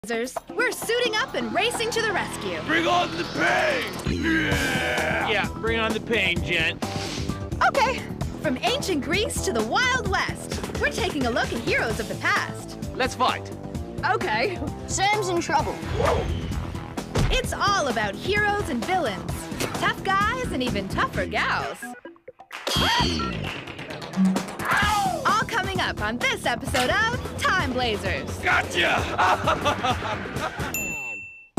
We're suiting up and racing to the rescue. Bring on the pain! Yeah, bring on the pain, gent. Okay, from ancient Greece to the Wild West, we're taking a look at heroes of the past. Let's fight. Okay. Sam's in trouble. It's all about heroes and villains, tough guys and even tougher gals. All coming up on this episode of Timeblazers. Gotcha!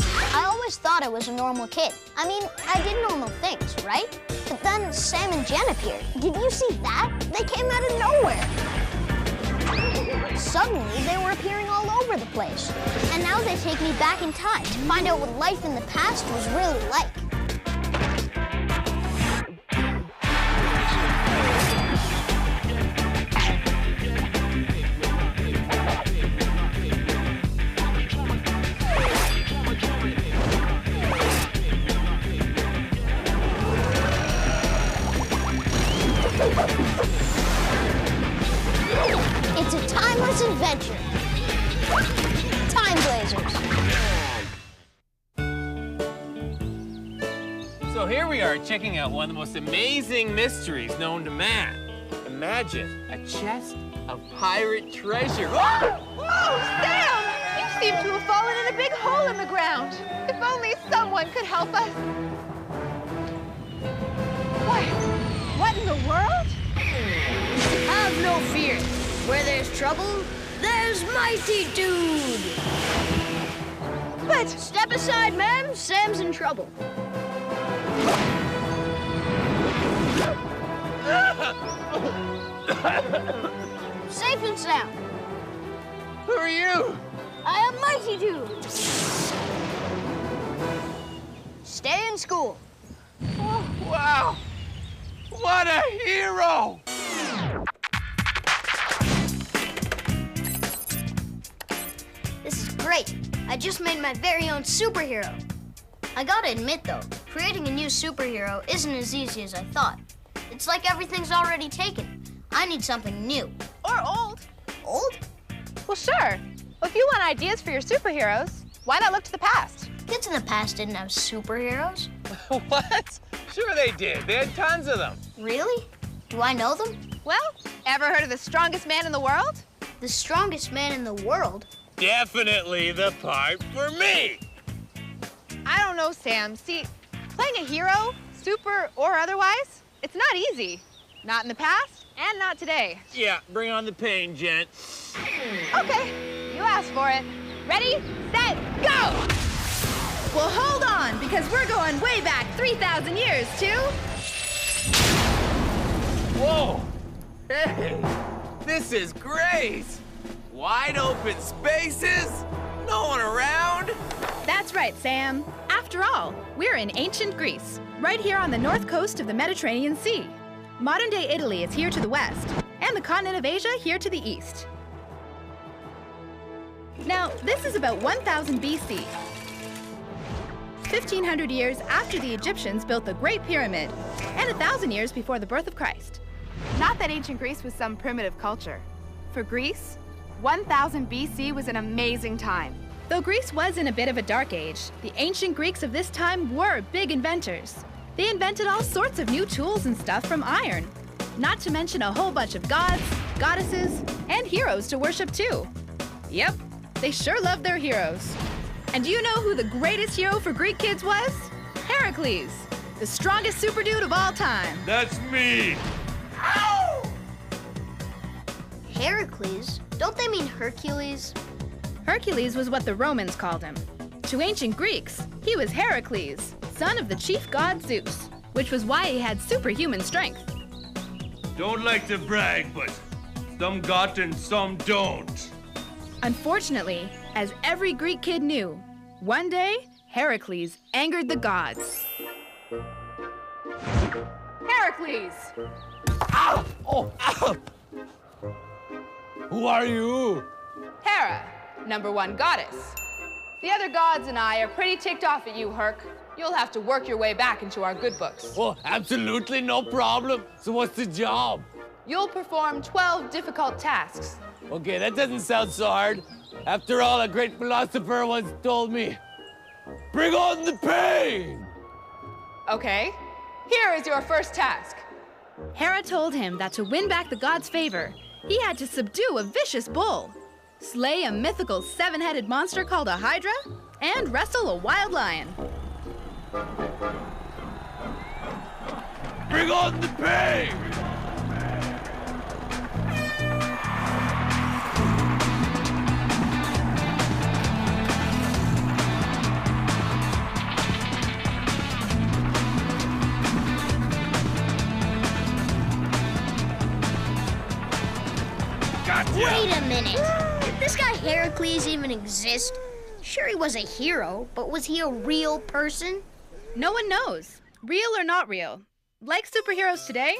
I always thought I was a normal kid. I mean, I did normal things, right? But then Sam and Jen appeared. Did you see that? They came out of nowhere. Suddenly, they were appearing all over the place. And now they take me back in time to find out what life in the past was really like. It's a timeless adventure. Timeblazers. So here we are checking out one of the most amazing mysteries known to man. Imagine a chest of pirate treasure. Oh, Sam! You seem to have fallen in a big hole in the ground. If only someone could help us. What in the world? Have no fear. Where there's trouble, there's Mighty Dude. But Step aside, ma'am. Sam's in trouble. Safe and sound. Who are you? I am Mighty Dude. Stay in school. Oh, wow! What a hero! This is great. I just made my very own superhero. I gotta admit, though, creating a new superhero isn't as easy as I thought. It's like everything's already taken. I need something new. or old. Old? Well, sure. Well, if you want ideas for your superheroes, why not look to the past? Kids in the past didn't have superheroes. What? Sure they did. They had tons of them. Really? Do I know them? Well, ever heard of the strongest man in the world? The strongest man in the world? Definitely the part for me. I don't know, Sam. See, playing a hero, super or otherwise, it's not easy. Not in the past and not today. Yeah, bring on the pain, gent. Okay, you asked for it. Ready, set, go! Well, hold on, because we're going way back 3,000 years to... Whoa! Hey, this is great! Wide open spaces, no one around. That's right, Sam. After all, we're in ancient Greece, right here on the north coast of the Mediterranean Sea. Modern-day Italy is here to the west, and the continent of Asia here to the east. Now, this is about 1000 BC. 1,500 years after the Egyptians built the Great Pyramid, and 1,000 years before the birth of Christ. Not that ancient Greece was some primitive culture. For Greece, 1000 BC was an amazing time. Though Greece was in a bit of a dark age, the ancient Greeks of this time were big inventors. They invented all sorts of new tools and stuff from iron, not to mention a whole bunch of gods, goddesses, and heroes to worship too. Yep, they sure loved their heroes. And do you know who the greatest hero for Greek kids was? Heracles, the strongest super dude of all time. That's me. Ow! Heracles? Don't they mean Hercules? Hercules was what the Romans called him. To ancient Greeks, he was Heracles, son of the chief god Zeus, which was why he had superhuman strength. Don't like to brag, but some got and some don't. Unfortunately, as every Greek kid knew, one day, Heracles angered the gods. Heracles! Ow! Oh, ow! Who are you? Hera, #1 goddess. The other gods and I are pretty ticked off at you, Herc. You'll have to work your way back into our good books. Oh, absolutely no problem. So what's the job? You'll perform 12 difficult tasks. Okay, that doesn't sound so hard. After all, a great philosopher once told me, bring on the pain! Okay, here is your first task. Hera told him that to win back the gods' favor, he had to subdue a vicious bull, slay a mythical seven-headed monster called a Hydra, and wrestle a wild lion. Bring on the pain! Gotcha! Wait a minute. Did this guy Heracles even exist? Sure, he was a hero, but was he a real person? No one knows, real or not real. Like superheroes today?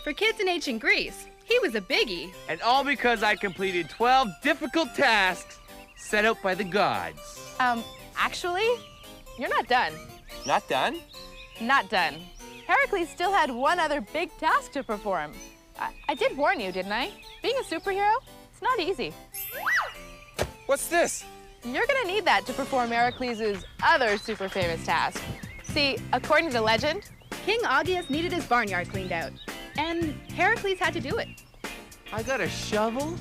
For kids in ancient Greece, he was a biggie. And all because I completed 12 difficult tasks set out by the gods. Actually, you're not done. Not done? Not done. Heracles still had one other big task to perform. I did warn you, didn't I? Being a superhero, it's not easy. What's this? You're gonna need that to perform Heracles' other super famous task. See, according to legend, King Augeas needed his barnyard cleaned out, and Heracles had to do it. I got a shovel?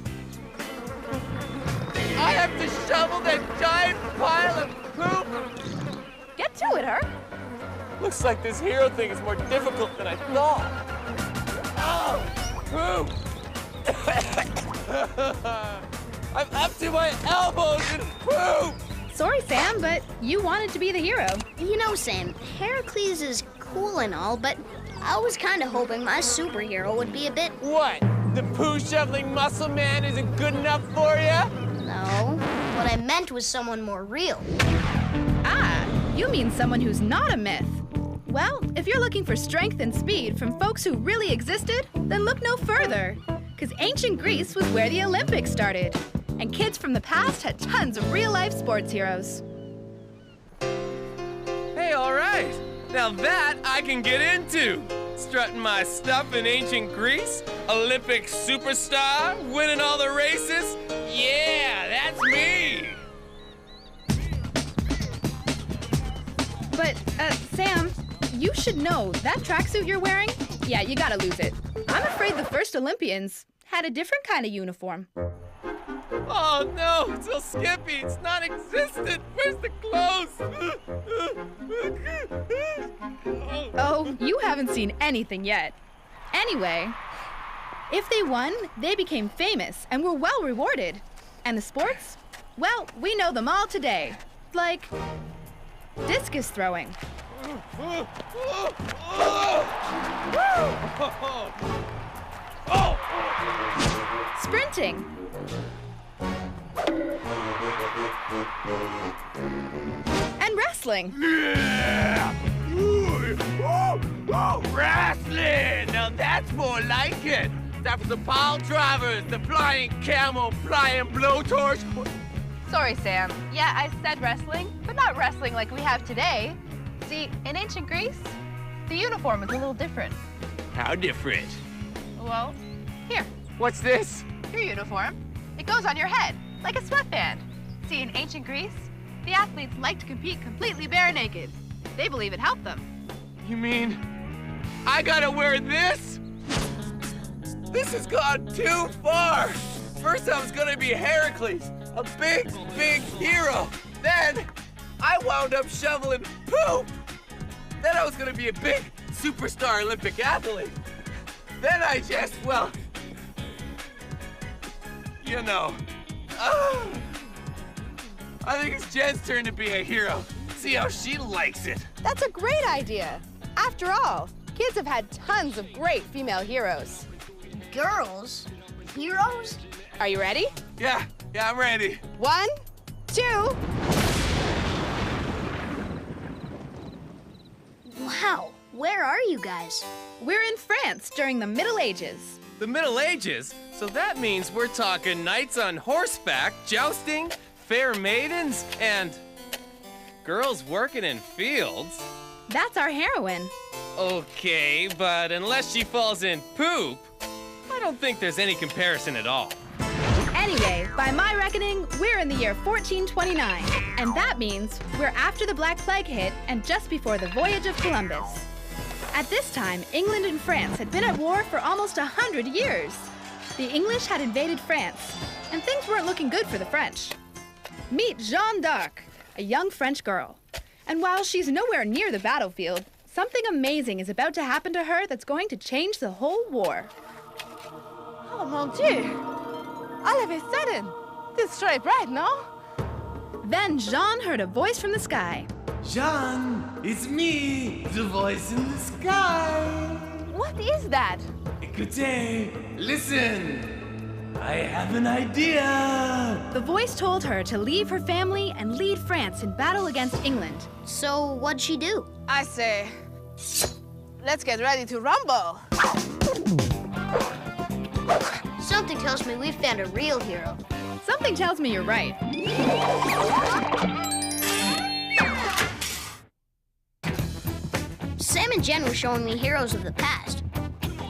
I have to shovel that giant pile of poop? get to it, Her. Looks like this hero thing is more difficult than I thought. Oh, poop! I'm up to my elbows in poop! Sorry, Sam, but you wanted to be the hero. You know, Sam, Heracles is cool and all, but I was kind of hoping my superhero would be a bit... What? The poo-shoveling muscle man isn't good enough for you? No, what I meant was someone more real. Ah, you mean someone who's not a myth. Well, if you're looking for strength and speed from folks who really existed, then look no further. Because ancient Greece was where the Olympics started. And kids from the past had tons of real-life sports heroes. Hey, all right. Now that I can get into. Strutting my stuff in ancient Greece, Olympic superstar, winning all the races. Yeah, that's me. But, Sam, you should know that tracksuit you're wearing? Yeah, you gotta lose it. I'm afraid the first Olympians had a different kind of uniform. Oh no, it's so skippy, it's non-existent. Where's the clothes? Oh, you haven't seen anything yet. Anyway, if they won, they became famous and were well rewarded. And the sports? Well, we know them all today. Like discus throwing. Sprinting. And wrestling. Wrestling! Now that's more like it. That was the pile drivers, the flying camel, flying blowtorch. Sorry, Sam. Yeah, I said wrestling, but not wrestling like we have today. See, in ancient Greece, the uniform was a little different. How different? Well, here, What's this? your uniform. It goes on your head, like a sweatband. See, in ancient Greece, the athletes liked to compete completely bare naked. They believe it helped them. You mean I gotta wear this? This has gone too far. First I was gonna be Heracles, a big, big hero. Then I wound up shoveling poop. Then I was gonna be a big superstar Olympic athlete. Then I just, well, you know. I think it's Jen's turn to be a hero. See how she likes it. That's a great idea. After all, kids have had tons of great female heroes. Girls? Heroes? Are you ready? Yeah, I'm ready. 1, 2. Wow, where are you guys? We're in France during the Middle Ages. The Middle Ages? So that means we're talking knights on horseback, jousting, fair maidens, and girls working in fields. That's our heroine. Okay, but unless she falls in poop, I don't think there's any comparison at all. Anyway, by my reckoning, we're in the year 1429. And that means we're after the Black Plague hit and just before the voyage of Columbus. At this time, England and France had been at war for almost 100 years. The English had invaded France, and things weren't looking good for the French. Meet Jeanne d'Arc, a young French girl. And while she's nowhere near the battlefield, something amazing is about to happen to her that's going to change the whole war. Oh, mon Dieu! All of a sudden, this is very bright, no? Then Jeanne heard a voice from the sky. Jeanne, it's me, the voice in the sky. What is that? Écoutez, listen. I have an idea. The voice told her to leave her family and lead France in battle against England. So what'd she do? I say, let's get ready to rumble. Something tells me we found a real hero. Something tells me you're right. Sam and Jen were showing me heroes of the past.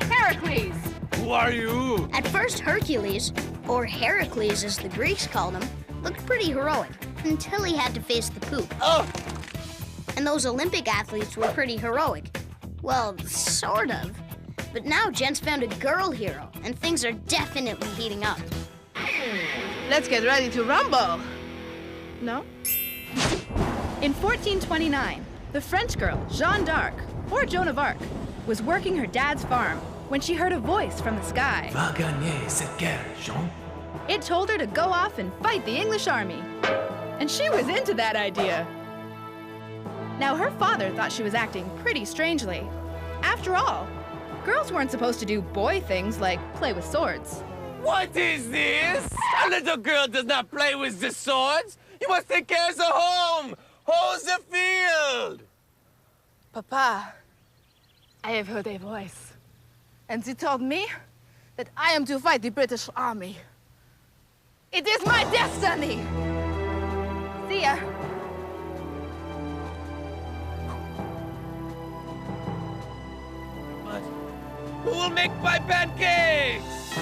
Heracles! Who are you? At first, Hercules, or Heracles as the Greeks called him, looked pretty heroic until he had to face the poop. Oh! And those Olympic athletes were pretty heroic. Well, sort of. But now Jen's found a girl hero, and things are definitely heating up. Let's get ready to rumble. No? In 1429, the French girl, Jeanne d'Arc, or Joan of Arc, was working her dad's farm when she heard a voice from the sky. Va gagner cette guerre, Jean. It told her to go off and fight the English army. And she was into that idea. Now, her father thought she was acting pretty strangely. After all, girls weren't supposed to do boy things like play with swords. What is this? A little girl does not play with the swords. You must take care of the home. Hose the field. Papa, I have heard a voice. And she told me that I am to fight the British Army. It is my destiny! See ya. But who will make my pancakes?